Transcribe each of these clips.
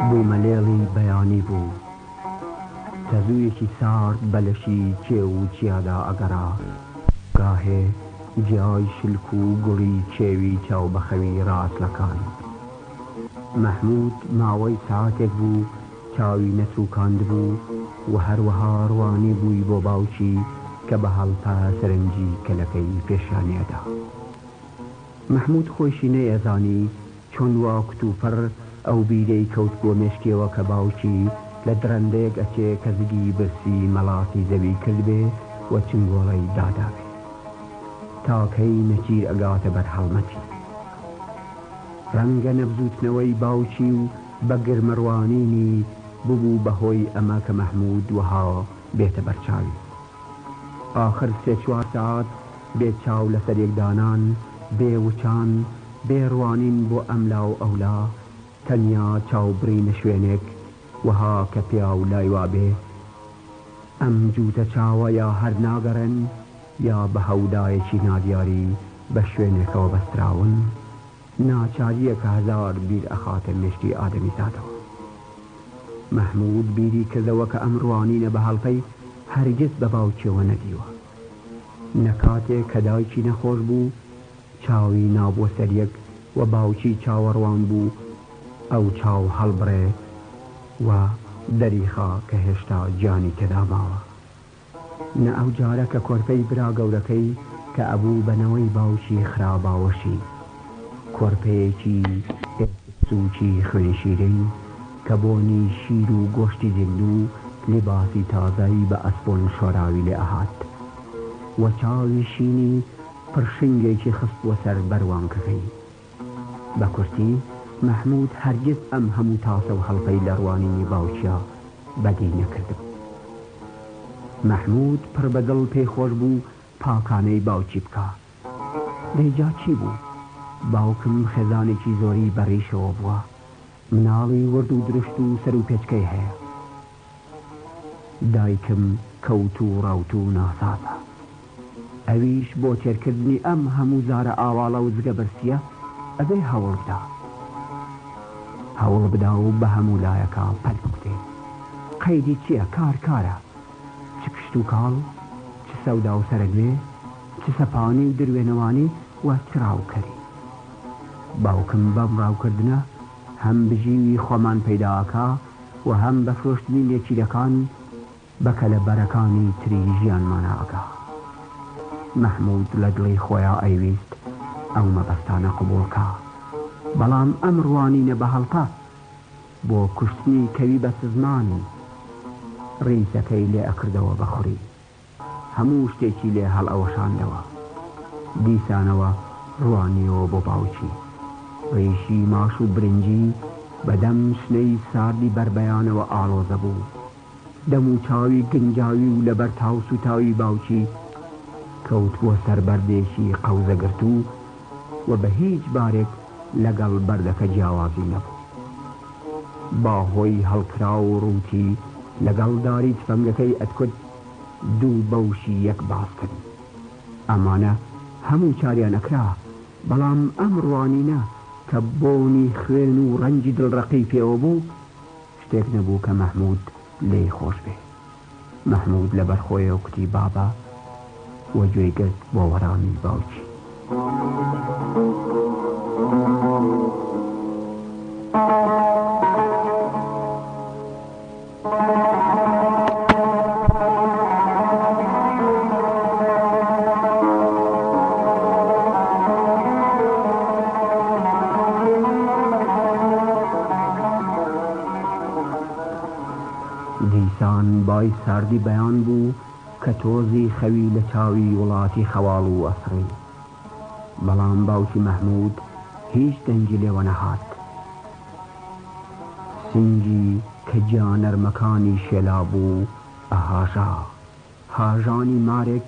بوومەلێڵی بەیانی بوو تەزوویەکی سارد بەلەشی کێو و چیادا ئەگەڕا گاهێ جیای شلک و گوڵی کێوی چاو بەخەوی ڕاستلەکان. مەحموود ماوەی ساعتێک بوو چاوی نەسووکاند بوو و هەروەها ڕوانی بووی بۆ باوکی کە بە هەڵتا سەرنجی کەلەکەی پێشانیەدا. مەحموود خۆشی نەیەزانی چۆن وا کتوپەر ئەو بیرەی کەوت بۆ مێشکێوە کە باوکی لە درەندەیەک ئەچێ کە زگی برسی مەڵاتی زەوی کرد بێ و چنگۆڵەی دادابێ تاکەی نەچیر ئەگاتە بەر هەڵمەتی. ڕەنگە نەبزوتنەوەی باوکی و بە گرمەڕوانینی ببوو بەهۆی ئەمە کە مەحموود وەها بێتە بەرچاوی. ئاخر 3-4 ساعت بێ چاو لەسەر یەکدانان بێ وچان بێ ڕوانین بۆ ئەملا و ئەولا تەنیا چاوبڕینە شوێنێک وەها کە پیا و لای وابێ ئەم جووتە چاوە یا هەر ناگەڕن یا بە هەودایەکی نادیاری بە شوێنێکەوە بەستراون ناچاریە کە هەزار بیر ئەخاتە مێشکی ئادەمی زادەوە. مەحموود بیری کردەوە کە ئەم ڕوانینە بە هەڵپەی هەرگیز بە باوکیەوە نەدیوە. نەکاتێک کە دایکی نەخۆش بوو چاوی نابووە سەریەک و باوکی چاوەڕوان بوو ئەو چاو هەڵبڕێ و دەریخا کە هێشتا گیانی تێدا ماوە. نە ئەو جارە کە کۆرپەی برا گەورەکەی کە ئەبوو بەنەوەی باوکی خراباوەشی کۆرپەیەکی سووکی خوێنی شیرین کە بۆنی شیر و گۆشتی زیندوو لێباسی تازایی بە ئەسپۆن شۆراوی لێ ئەهات و چاوی شینی پرشنگێکی خست وە سەر بەروانکەکەی. بە کورتی مەحموود هەرگیز ئەم هەموو تاسە و هەڵپەی لە ڕوانینی باوکیە بەدی نەکردبوو. مەحموود پڕ بەدڵ پێی خۆش بوو پاکانەی باوکی بکە. دەیجا چی بوو؟ باوکم خێزانێکی زۆری بەڕیشەوە بووە، مناڵی ورد و درشت و سەر و پێچکەی هەیە. دایکم کەوت و ڕاوت و ناسازە، ئەویش بۆ تێرکردنی ئەم هەموو زارە ئاواڵە و جگە بەرسیە ئەبێ هەوڵ بدا و بە هەموو لایەکە پەل بکوتێ. قەیدی چییە؟ کارە چ کشت و کاڵ، چ سەودا و سەرەگوێ، چ سەپانی و دروێنەوانی و چ ڕاوکەری. باوکم بەم ڕاوکردنە هەم بژیوی خۆمان پەیداکە و هەم بە فرۆشتنی لێچیرەکان بەکە لە بەرەکانی تری ژیانمانە ئەگا. مەحموود لە دڵی خۆیان ئەیویست ئەو مەبەستانە قبوڵکە، بەڵام ئەم ڕوانینە بە هەڵپە بۆ کوشتنی کەوی بە سزمان ڕیسەکەی لێ ئەکردەوە بەخوری. هەموو شتێکی لێ هەڵ ئەوەشاندەوە. دیسانەوە ڕوانیەوە بۆ باوکی ڕیشی ماش و برنجی بەدەم شنەی ساردی بربەیانەوە ئاڵۆزە بوو. دەم و چاوی گنجاوی و لەبەر تاو سوتاوی باوکی کەوت بۆ سەر بەردێشی قەوزەگرت و بە هیچ بارێک لەگەڵ بەردەکە جیاوازی نەبوو. باهۆی هەڵکرا و ڕووتی لەگەڵ داری تفەنگەکەی ئەتکرد دوو بەوشی یەک باز کرد. ئەمانە هەموو چاریان ئەکرا، بەڵام ئەم ڕوانینە کە بۆنی خوێن و ڕەنجی دڵڕەقی پێوە بوو شتێک نەبوو کە مەحموود لێی خۆش بێ. مەحموود لەبەر خۆیەوە کوتی بابە و گوێی گرت بۆ وەڕامی باوکی. ئابای ساردی بەیان بوو کە تۆزی خەوی لە چاوی وڵاتی خەواڵ و ئەسڕی. بەڵام باوکی مەحموود هیچ دەنگی لێوە نەهات. سنگی کە گیانەرمەکانی شێلا بوو ئەهاژا، هاژانی مارێک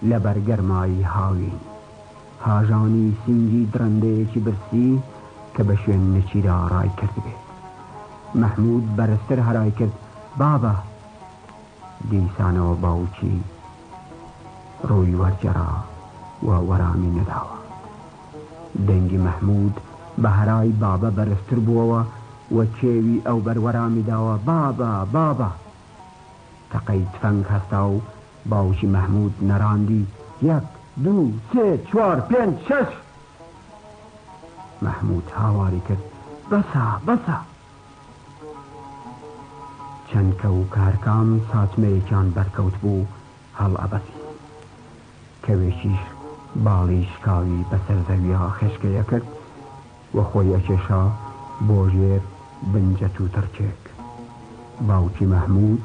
لە بەرگەرمایی هاوین، هاژانی سنگی درەندەیەکی برسی کە بە شوێن نەچیرا ڕای کرد بێت. مەحموود بەرزتر هەرای کرد: بابە! دیسانەوە باوکی ڕووی وەرجێڕا و وەرامی نەداوە. دەنگی مەحموود بە هەرای بابە بەرزتر بووەوە و کێوی ئەو بەروەرامی داوە: بابە بابە! تەقەی تفەنگ هەستا و باوکی مەحموود نەڕاندی: 1 2 3 4 5 6. مەحموود هاواری کرد: بەسە بەسە. چەند کە و کارکام ساتمەیەکیان بەرکەوت بوو هەڵ ئەبەسی. کەوێکیش باڵی شکاوی بەسەر زەویە خێشکەیە کرد و خۆی ئەکێشا بۆ ژێر بنجەت و تڕچێک. باوکی مەحموود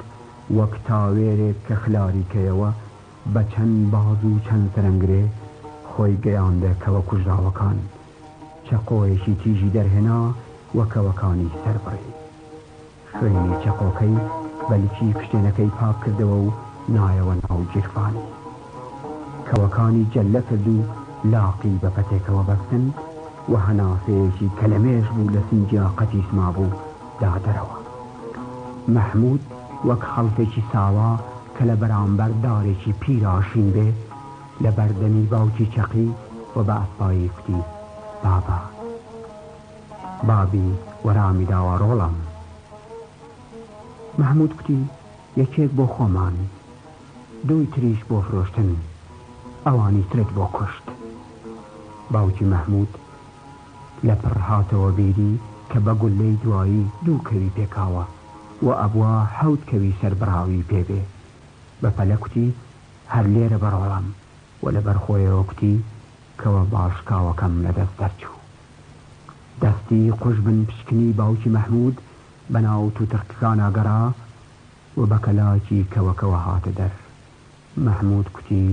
وەک تاوێرێک کە خلاری کەیەوە بە چەند باز و چەند سەرنگرێ خۆی گەیاندە کەوە کوژراوەکان. چەقۆیەکی تیژی دەرهێنا و کەوەکانی سەربڕی. خوێنی چەقۆکەی بەلکی کشتێنەکەی پاک کردەوە و نایەوە ناو جیرفانی. کەوەکانی جەلە کرد و لاقی بە پەتێکەوە بەستن و هەناسەیەکی کە لە مێژ بوو لە سنجیا قەتیسما بوو دادەرەوە. مەحموود وەک خەڵکێکی ساوا کە لە بەرامبەر دارێکی پیراشین بێ لە بەردەمی باوکی چەقی و بە ئەسپایی کوتی: بابە! بابی وەرامی داوە ڕۆڵم. مەحموود کوتی: یەکێک بۆ خۆمان، 2 تریش بۆ فرۆشتن، ئەوانی ترت بۆ کوشت. باوکی مەحموود لە پڕ هاتەوە بیری کە بە گولەی دوایی 2 کەوی پێکاوە و ئەبوا 7 کەوی سەربڕاوی پێبێ. بە پەلە کوتی: هەر لێرە بەڕۆڵم و لە بەرخۆیەوە کوتی کەوە باشکاوەکەم لەدەست دەرچوو. دەستی قوژبن پشکنی باوکی مەحموود بەناو تووتڕکەکانە گەڕا و بە کەلاکی کەوەکەوە هاتە دەر. مەحموود کوتی: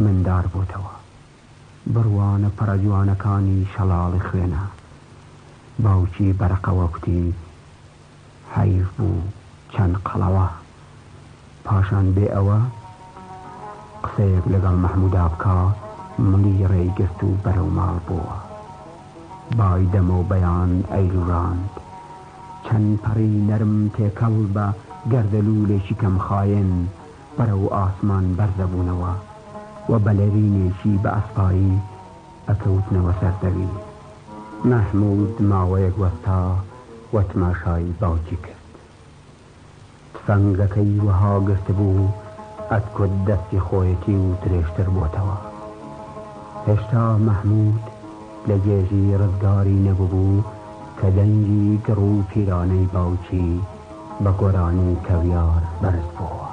مندار بووتەوە، بڕوانە پەرەجوانەکانی شەڵاڵی خوێنە. باوکی بەرەقەوە کوتی: حەیف بوو چەند قەڵەوە. پاشان بێ ئەوە قسەیەک لەگەڵ مەحموودا بکا مڵی ڕێیگرت و بەرەو ماڵ بووە. بای دەمە و بەیان ئەیلوڕاند. چەند پەڕی نەرم تێکەڵ بە گەردەلوولێکی کەم خاین بەرەو ئاسمان بەرزەبوونەوە و بەلەرینێکی بە ئەسپایی ئەکەوتنەوە سەردەوی. مەحموود ماوەیەک وەستا و تماشای باوکی کرد. تفەنگەکەی وەها گرت بوو ئەتکوت دەستی خۆیەتی و درێژتر بووتەوە. هێشتا مەحموود لە گێژی ڕزگاری نەبوو کە دەنگی گڕ و پیرانەی باوکی بە گۆرانی کەویار بەرز بووە.